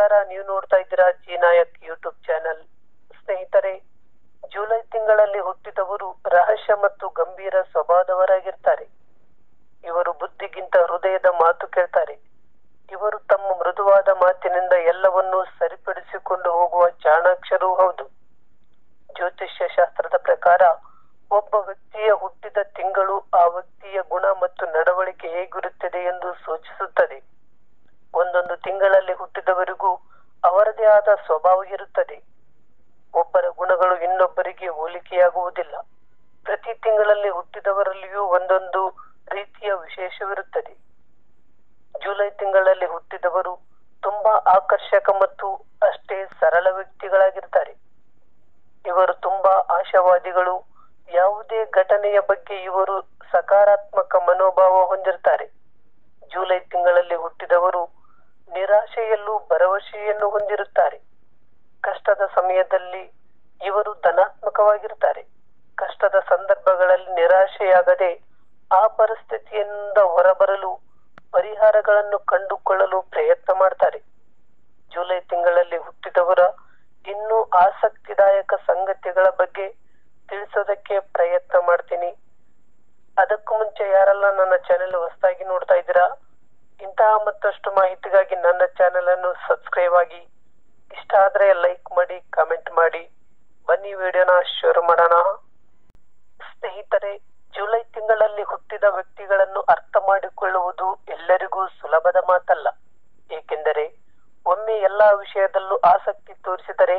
ನಮಸ್ಕಾರ. ನೀವು ನೋಡ್ತಾ ಇದ್ದೀರಾ ಜಿ ನಾಯಕ್ ಯೂಟ್ಯೂಬ್ ಚಾನೆಲ್. ಸ್ನೇಹಿತರೆ, ಜುಲೈ ತಿಂಗಳಲ್ಲಿ ಹುಟ್ಟಿದವರು ರಹಸ್ಯ ಮತ್ತು ಗಂಭೀರ ಸ್ವಭಾವದವರಾಗಿರ್ತಾರೆ. ಇವರು ಬುದ್ಧಿಗಿಂತ ಹೃದಯದ ಮಾತು ಕೇಳ್ತಾರೆ. ಇವರು ತಮ್ಮ ಮೃದುವಾದ ಮಾತಿನಿಂದ ಎಲ್ಲವನ್ನೂ ಸರಿಪಡಿಸಿಕೊಂಡು ಹೋಗುವ ಚಾಣಾಕ್ಷರೂ ಹೌದು. ಜ್ಯೋತಿಷ್ಯ ಶಾಸ್ತ್ರದ ಪ್ರಕಾರ ಒಬ್ಬ ವ್ಯಕ್ತಿಯ ಹುಟ್ಟಿದ ತಿಂಗಳು ಆ ವ್ಯಕ್ತಿಯ ಗುಣ ಮತ್ತು ನಡವಳಿಕೆ ಹೇಗಿರುತ್ತದೆ ಎಂದು ಸೂಚಿಸುತ್ತದೆ. ಒಂದೊಂದು ತಿಂಗಳಲ್ಲಿ ಹುಟ್ಟಿದವರಿಗೂ ಅವರದೇ ಆದ ಸ್ವಭಾವ ಇರುತ್ತದೆ. ಒಬ್ಬರ ಗುಣಗಳು ಇನ್ನೊಬ್ಬರಿಗೆ ಹೋಲಿಕೆಯಾಗುವುದಿಲ್ಲ. ಪ್ರತಿ ತಿಂಗಳಲ್ಲಿ ಹುಟ್ಟಿದವರಲ್ಲಿಯೂ ಒಂದೊಂದು ರೀತಿಯ ವಿಶೇಷವಿರುತ್ತದೆ. ಜುಲೈ ತಿಂಗಳಲ್ಲಿ ಹುಟ್ಟಿದವರು ತುಂಬಾ ಆಕರ್ಷಕ ಮತ್ತು ಅಷ್ಟೇ ಸರಳ ವ್ಯಕ್ತಿಗಳಾಗಿರ್ತಾರೆ. ಇವರು ತುಂಬಾ ಆಶಾವಾದಿಗಳು. ಯಾವುದೇ ಘಟನೆಯ ಬಗ್ಗೆ ಇವರು ಸಕಾರಾತ್ಮಕ ಮನೋಭಾವ ಹೊಂದಿರ್ತಾರೆ. ಜುಲೈ ತಿಂಗಳಲ್ಲಿ ಹುಟ್ಟಿದವರು ನಿರಾಶೆಯಲ್ಲೂ ಭರವಸೆಯನ್ನು ಹೊಂದಿರುತ್ತಾರೆ. ಕಷ್ಟದ ಸಮಯದಲ್ಲಿ ಇವರು ಧನಾತ್ಮಕವಾಗಿರುತ್ತಾರೆ. ಕಷ್ಟದ ಸಂದರ್ಭಗಳಲ್ಲಿ ನಿರಾಶೆಯಾಗದೆ ಆ ಪರಿಸ್ಥಿತಿಯಿಂದ ಹೊರಬರಲು ಪರಿಹಾರಗಳನ್ನು ಕಂಡುಕೊಳ್ಳಲು ಪ್ರಯತ್ನ ಮಾಡ್ತಾರೆ. ಜುಲೈ ತಿಂಗಳಲ್ಲಿ ಹುಟ್ಟಿದವರ ಇನ್ನೂ ಆಸಕ್ತಿದಾಯಕ ಸಂಗತಿಗಳ ಬಗ್ಗೆ ತಿಳಿಸೋದಕ್ಕೆ ಪ್ರಯತ್ನ ಮಾಡ್ತೀನಿ. ಅದಕ್ಕೂ ಮುಂಚೆ ಯಾರೆಲ್ಲ ನನ್ನ ಚಾನೆಲ್ ಹೊಸದಾಗಿ ನೋಡ್ತಾ ಇದ್ದೀರಾ, ಇಂತಹ ಮತ್ತಷ್ಟು ಮಾಹಿತಿಗಾಗಿ ನನ್ನ ಚಾನೆಲ್ ಅನ್ನು ಸಬ್ಸ್ಕ್ರೈಬ್ ಆಗಿ, ಇಷ್ಟ ಆದ್ರೆ ಲೈಕ್ ಮಾಡಿ, ಕಾಮೆಂಟ್ ಮಾಡಿ. ಬನ್ನಿ ವಿಡಿಯೋನ ಶುರು ಮಾಡೋಣ. ಸ್ನೇಹಿತರೆ, ಜುಲೈ ತಿಂಗಳಲ್ಲಿ ಹುಟ್ಟಿದ ವ್ಯಕ್ತಿಗಳನ್ನು ಅರ್ಥ ಮಾಡಿಕೊಳ್ಳುವುದು ಎಲ್ಲರಿಗೂ ಸುಲಭದ ಮಾತಲ್ಲ. ಏಕೆಂದರೆ ಒಮ್ಮೆ ಎಲ್ಲಾ ವಿಷಯದಲ್ಲೂ ಆಸಕ್ತಿ ತೋರಿಸಿದರೆ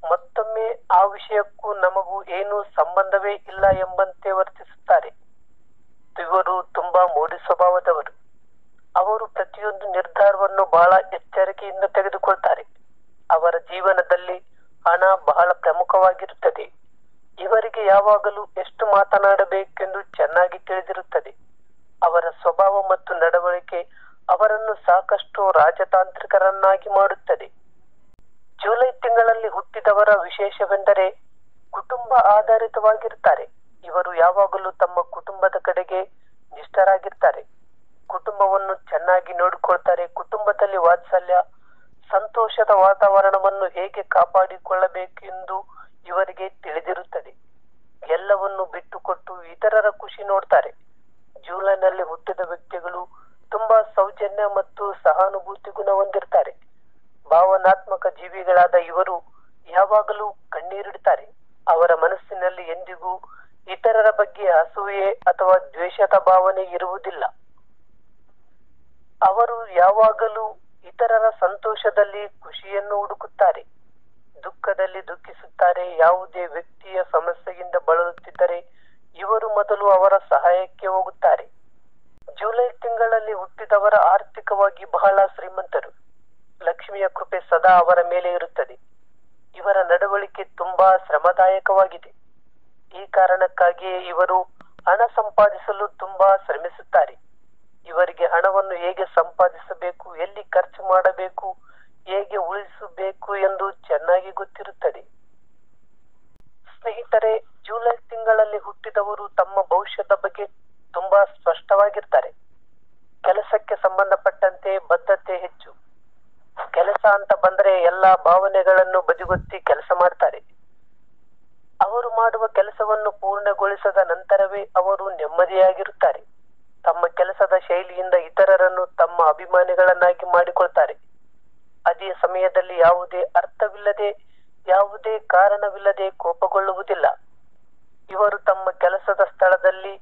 ಮತ್ತೊಮ್ಮೆ ಆ ವಿಷಯಕ್ಕೂ ನಮಗೂ ಏನೂ ಸಂಬಂಧವೇ ಇಲ್ಲ ಎಂಬಂತೆ ವರ್ತಿಸುತ್ತಾರೆ. ಇವರು ತುಂಬಾ ಮೋಡಿ ಸ್ವಭಾವದವರು. ಅವರು ಪ್ರತಿಯೊಂದು ನಿರ್ಧಾರವನ್ನು ಬಹಳ ಎಚ್ಚರಿಕೆಯಿಂದ ತೆಗೆದುಕೊಳ್ತಾರೆ. ಅವರ ಜೀವನದಲ್ಲಿ ಹಣ ಬಹಳ ಪ್ರಮುಖವಾಗಿರುತ್ತದೆ. ಇವರಿಗೆ ಯಾವಾಗಲೂ ಎಷ್ಟು ಮಾತನಾಡಬೇಕೆಂದು ಚೆನ್ನಾಗಿ ತಿಳಿದಿರುತ್ತದೆ. ಅವರ ಸ್ವಭಾವ ಮತ್ತು ನಡವಳಿಕೆ ಅವರನ್ನು ಸಾಕಷ್ಟು ರಾಜತಾಂತ್ರಿಕರನ್ನಾಗಿ ಮಾಡುತ್ತದೆ. ಜುಲೈ ತಿಂಗಳಲ್ಲಿ ಹುಟ್ಟಿದವರ ವಿಶೇಷವೆಂದರೆ ಕುಟುಂಬ ಆಧಾರಿತವಾಗಿರ್ತಾರೆ. ಇವರು ಯಾವಾಗಲೂ ತಮ್ಮ ಕುಟುಂಬದ ಕಡೆಗೆ ನಿಷ್ಠರಾಗಿರ್ತಾರೆ. ಕುಟುಂಬವನ್ನು ಚೆನ್ನಾಗಿ ನೋಡಿಕೊಳ್ತಾರೆ. ಕುಟುಂಬದಲ್ಲಿ ವಾತ್ಸಲ್ಯ, ಸಂತೋಷದ ವಾತಾವರಣವನ್ನು ಹೇಗೆ ಕಾಪಾಡಿಕೊಳ್ಳಬೇಕೆಂದು ಇವರಿಗೆ ತಿಳಿದಿರುತ್ತದೆ. ಎಲ್ಲವನ್ನು ಬಿಟ್ಟುಕೊಟ್ಟು ಇತರರ ಖುಷಿ ನೋಡ್ತಾರೆ. ಜುಲೈನಲ್ಲಿ ಹುಟ್ಟಿದ ವ್ಯಕ್ತಿಗಳು ತುಂಬಾ ಸೌಜನ್ಯ ಮತ್ತು ಸಹಾನುಭೂತಿ ಗುಣ ಹೊಂದಿರ್ತಾರೆ. ಭಾವನಾತ್ಮಕ ಜೀವಿಗಳಾದ ಇವರು ಯಾವಾಗಲೂ ಕಣ್ಣೀರಿಡ್ತಾರೆ. ಅವರ ಮನಸ್ಸಿನಲ್ಲಿ ಎಂದಿಗೂ ಇತರರ ಬಗ್ಗೆ ಅಸೂಯೆ ಅಥವಾ ದ್ವೇಷದ ಭಾವನೆ ಇರುವುದಿಲ್ಲ. ಅವರು ಯಾವಾಗಲೂ ಇತರರ ಸಂತೋಷದಲ್ಲಿ ಖುಷಿಯನ್ನು ಹುಡುಕುತ್ತಾರೆ, ದುಃಖದಲ್ಲಿ ದುಃಖಿಸುತ್ತಾರೆ. ಯಾವುದೇ ವ್ಯಕ್ತಿಯ ಸಮಸ್ಯೆಯಿಂದ ಬಳಲುತ್ತಿದ್ದರೆ ಇವರು ಮೊದಲು ಅವರ ಸಹಾಯಕ್ಕೆ ಹೋಗುತ್ತಾರೆ. ಜುಲೈ ತಿಂಗಳಲ್ಲಿ ಹುಟ್ಟಿದವರ ಆರ್ಥಿಕವಾಗಿ ಬಹಳ ಶ್ರೀಮಂತರು. ಲಕ್ಷ್ಮಿಯ ಕೃಪೆ ಸದಾ ಅವರ ಮೇಲೆ ಇರುತ್ತದೆ. ಇವರ ನಡವಳಿಕೆ ತುಂಬಾ ಶ್ರಮದಾಯಕವಾಗಿದೆ. ಈ ಕಾರಣಕ್ಕಾಗಿಯೇ ಇವರು ಹಣ ಸಂಪಾದಿಸಲು ತುಂಬಾ ಶ್ರಮಿಸುತ್ತಾರೆ. ಇವರಿಗೆ ಹಣವನ್ನು ಹೇಗೆ ಸಂಪಾದಿಸಬೇಕು, ಎಲ್ಲಿ ಖರ್ಚು ಮಾಡಬೇಕು, ಹೇಗೆ ಉಳಿಸಬೇಕು ಎಂದು ಚೆನ್ನಾಗಿ ಗೊತ್ತಿರುತ್ತದೆ. ಸ್ನೇಹಿತರೆ, ಜುಲೈ ತಿಂಗಳಲ್ಲಿ ಹುಟ್ಟಿದವರು ತಮ್ಮ ಭವಿಷ್ಯದ ಬಗ್ಗೆ ತುಂಬಾ ಸ್ಪಷ್ಟವಾಗಿರ್ತಾರೆ. ಕೆಲಸಕ್ಕೆ ಸಂಬಂಧಪಟ್ಟಂತೆ ಬದ್ಧತೆ ಹೆಚ್ಚು. ಕೆಲಸ ಅಂತ ಬಂದ್ರೆ ಎಲ್ಲಾ ಭಾವನೆಗಳನ್ನು ಬದಿಗೊತ್ತಿ ಕೆಲಸ ಮಾಡ್ತಾರೆ. ಅವರು ಮಾಡುವ ಕೆಲಸವನ್ನು ಪೂರ್ಣಗೊಳಿಸದ ನಂತರವೇ ಅವರು ನೆಮ್ಮದಿಯಾಗಿರುತ್ತಾರೆ. ತಮ್ಮ ಕೆಲಸದ ಶೈಲಿಯಿಂದ ಇತರರನ್ನು ತಮ್ಮ ಅಭಿಮಾನಿಗಳನ್ನಾಗಿ ಮಾಡಿಕೊಳ್ತಾರೆ. ಅದೇ ಸಮಯದಲ್ಲಿ ಯಾವುದೇ ಅರ್ಥವಿಲ್ಲದೆ, ಯಾವುದೇ ಕಾರಣವಿಲ್ಲದೆ ಕೋಪಗೊಳ್ಳುವುದಿಲ್ಲ. ಇವರು ತಮ್ಮ ಕೆಲಸದ ಸ್ಥಳದಲ್ಲಿ,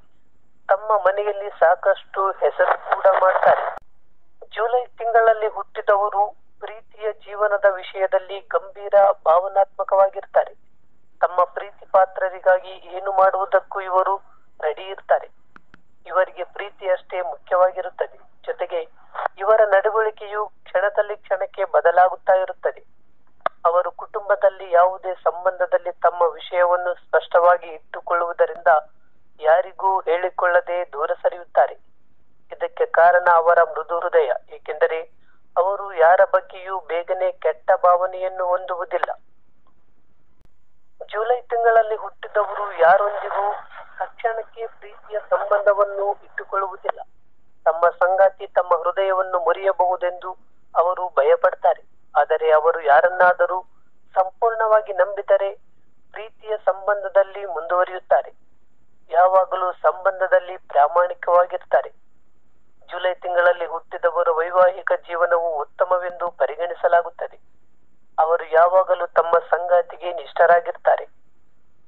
ತಮ್ಮ ಮನೆಯಲ್ಲಿ ಸಾಕಷ್ಟು ಹೆಸರು ಕೂಡ ಮಾಡ್ತಾರೆ. ಜುಲೈ ತಿಂಗಳಲ್ಲಿ ಹುಟ್ಟಿದವರು ಪ್ರೀತಿಯ ಜೀವನದ ವಿಷಯದಲ್ಲಿ ಗಂಭೀರ ಭಾವನಾತ್ಮಕವಾಗಿರ್ತಾರೆ. ತಮ್ಮ ಪ್ರೀತಿ ಪಾತ್ರರಿಗಾಗಿ ಏನು ಮಾಡುವುದಕ್ಕೂ ಇವರು ರೆಡಿ ಇರ್ತಾರೆ. ಇವರಿಗೆ ಪ್ರೀತಿ ಅಷ್ಟೇ ಮುಖ್ಯವಾಗಿರುತ್ತದೆ. ಜೊತೆಗೆ ಇವರ ನಡವಳಿಕೆಯು ಕ್ಷಣದಲ್ಲಿ ಕ್ಷಣಕ್ಕೆ ಬದಲಾಗುತ್ತಾ ಇರುತ್ತದೆ. ಅವರು ಕುಟುಂಬದಲ್ಲಿ ಯಾವುದೇ ಸಂಬಂಧದಲ್ಲಿ ತಮ್ಮ ವಿಷಯವನ್ನು ಸ್ಪಷ್ಟವಾಗಿ ಇಟ್ಟುಕೊಳ್ಳುವುದರಿಂದ ಯಾರಿಗೂ ಹೇಳಿಕೊಳ್ಳದೆ ದೂರ ಸರಿಯುತ್ತಾರೆ. ಇದಕ್ಕೆ ಕಾರಣ ಅವರ ಮೃದು ಹೃದಯ. ಏಕೆಂದರೆ ಅವರು ಯಾರ ಬಗ್ಗೆಯೂ ಬೇಗನೆ ಕೆಟ್ಟ ಭಾವನೆಯನ್ನು ಹೊಂದುವುದಿಲ್ಲ. ಜುಲೈ ತಿಂಗಳಲ್ಲಿ ಹುಟ್ಟಿದವರು ಯಾರೊಂದಿಗೂ ತಕ್ಷಣಕ್ಕೆ ಪ್ರೀತಿಯ ಸಂಬಂಧವನ್ನು ಇಟ್ಟುಕೊಳ್ಳುವುದಿಲ್ಲ. ತಮ್ಮ ಸಂಗಾತಿ ತಮ್ಮ ಹೃದಯವನ್ನು ಮುರಿಯಬಹುದೆಂದು ಅವರು ಭಯಪಡ್ತಾರೆ. ಆದರೆ ಆದರೆ ಅವರು ಯಾರನ್ನಾದರೂ ಸಂಪೂರ್ಣವಾಗಿ ನಂಬಿದರೆ ಪ್ರೀತಿಯ ಸಂಬಂಧದಲ್ಲಿ ಮುಂದುವರಿಯುತ್ತಾರೆ. ಯಾವಾಗಲೂ ಸಂಬಂಧದಲ್ಲಿ ಪ್ರಾಮಾಣಿಕವಾಗಿರ್ತಾರೆ. ಜುಲೈ ತಿಂಗಳಲ್ಲಿ ಹುಟ್ಟಿದವರ ವೈವಾಹಿಕ ಜೀವನವು ಉತ್ತಮವೆಂದು ಪರಿಗಣಿಸಲಾಗುತ್ತದೆ. ಅವರು ಯಾವಾಗಲೂ ತಮ್ಮ ಸಂಗಾತಿಗೆ ನಿಷ್ಠರಾಗಿರ್ತಾರೆ.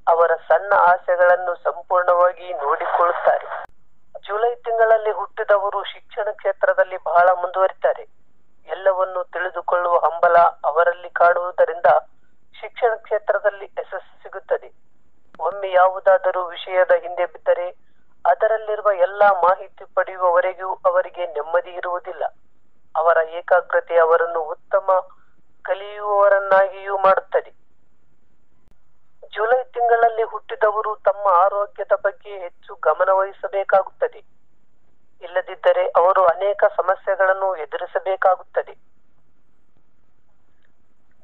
ಅವರ ಸಣ್ಣ ಆಸೆಗಳನ್ನು ಸಂಪೂರ್ಣವಾಗಿ ನೋಡಿಕೊಳ್ಳುತ್ತಾರೆ. ಜುಲೈ ತಿಂಗಳಲ್ಲಿ ಹುಟ್ಟಿದವರು ಶಿಕ್ಷಣ ಕ್ಷೇತ್ರದಲ್ಲಿ ಬಹಳ ಮುಂದುವರಿತಾರೆ. ಎಲ್ಲವನ್ನೂ ತಿಳಿದುಕೊಳ್ಳುವ ಹಂಬಲ ಅವರಲ್ಲಿ ಕಾಣುವುದರಿಂದ ಶಿಕ್ಷಣ ಕ್ಷೇತ್ರದಲ್ಲಿ ಯಶಸ್ಸು ಸಿಗುತ್ತದೆ. ಒಮ್ಮೆ ಯಾವುದಾದರೂ ವಿಷಯದ ಹಿಂದೆ ಬಿದ್ದರೆ ಅದರಲ್ಲಿರುವ ಎಲ್ಲಾ ಮಾಹಿತಿ ಪಡೆಯುವವರೆಗೂ ಅವರಿಗೆ ನೆಮ್ಮದಿ ಇರುವುದಿಲ್ಲ. ಅವರ ಏಕಾಗ್ರತೆ ಅವರನ್ನು ಉತ್ತಮ ಕಲಿಯುವವರನ್ನಾಗಿಯೂ ಮಾಡುತ್ತದೆ. ಜುಲೈ ತಿಂಗಳಲ್ಲಿ ಹುಟ್ಟಿದವರು ತಮ್ಮ ಆರೋಗ್ಯದ ಬಗ್ಗೆ ಹೆಚ್ಚು ಗಮನ ವಹಿಸಬೇಕಾಗುತ್ತದೆ. ಇಲ್ಲದಿದ್ದರೆ ಅವರು ಅನೇಕ ಸಮಸ್ಯೆಗಳನ್ನು ಎದುರಿಸಬೇಕಾಗುತ್ತದೆ.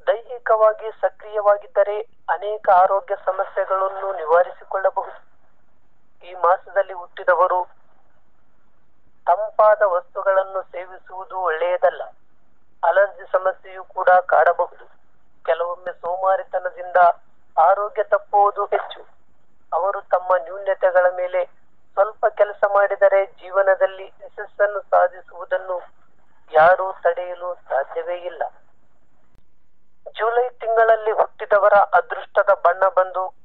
ದೈಹಿಕವಾಗಿ ಸಕ್ರಿಯವಾಗಿದ್ದರೆ ಅನೇಕ ಆರೋಗ್ಯ ಸಮಸ್ಯೆಗಳನ್ನು ನಿವಾರಿಸಿಕೊಳ್ಳಬಹುದು. ಈ ಮಾಸದಲ್ಲಿ ಹುಟ್ಟಿದವರು ತಂಪಾದ ವಸ್ತುಗಳನ್ನು ಸೇವಿಸುವುದು ಒಳ್ಳೆಯದಲ್ಲ. ಅಲರ್ಜಿ ಸಮಸ್ಯೆಯೂ ಕೂಡ ಕಾಡಬಹುದು. ಕೆಲವೊಮ್ಮೆ ಸೋಮಾರಿತನದಿಂದ ಆರೋಗ್ಯ ತಪ್ಪುವುದು ಹೆಚ್ಚು. ಅವರು ತಮ್ಮ ನ್ಯೂನತೆಗಳ ಮೇಲೆ ಸ್ವಲ್ಪ ಕೆಲಸ ಮಾಡಿದರೆ ಜೀವನದಲ್ಲಿ ಯಶಸ್ಸನ್ನು ಸಾಧಿಸುವುದನ್ನು ಯಾರೂ ತಡೆಯಲು ಸಾಧ್ಯವೇ ಇಲ್ಲ. ಜುಲೈ ತಿಂಗಳಲ್ಲಿ ಹುಟ್ಟಿದವರ ಅದೃಷ್ಟದ ಬಣ್ಣ ಬಂದು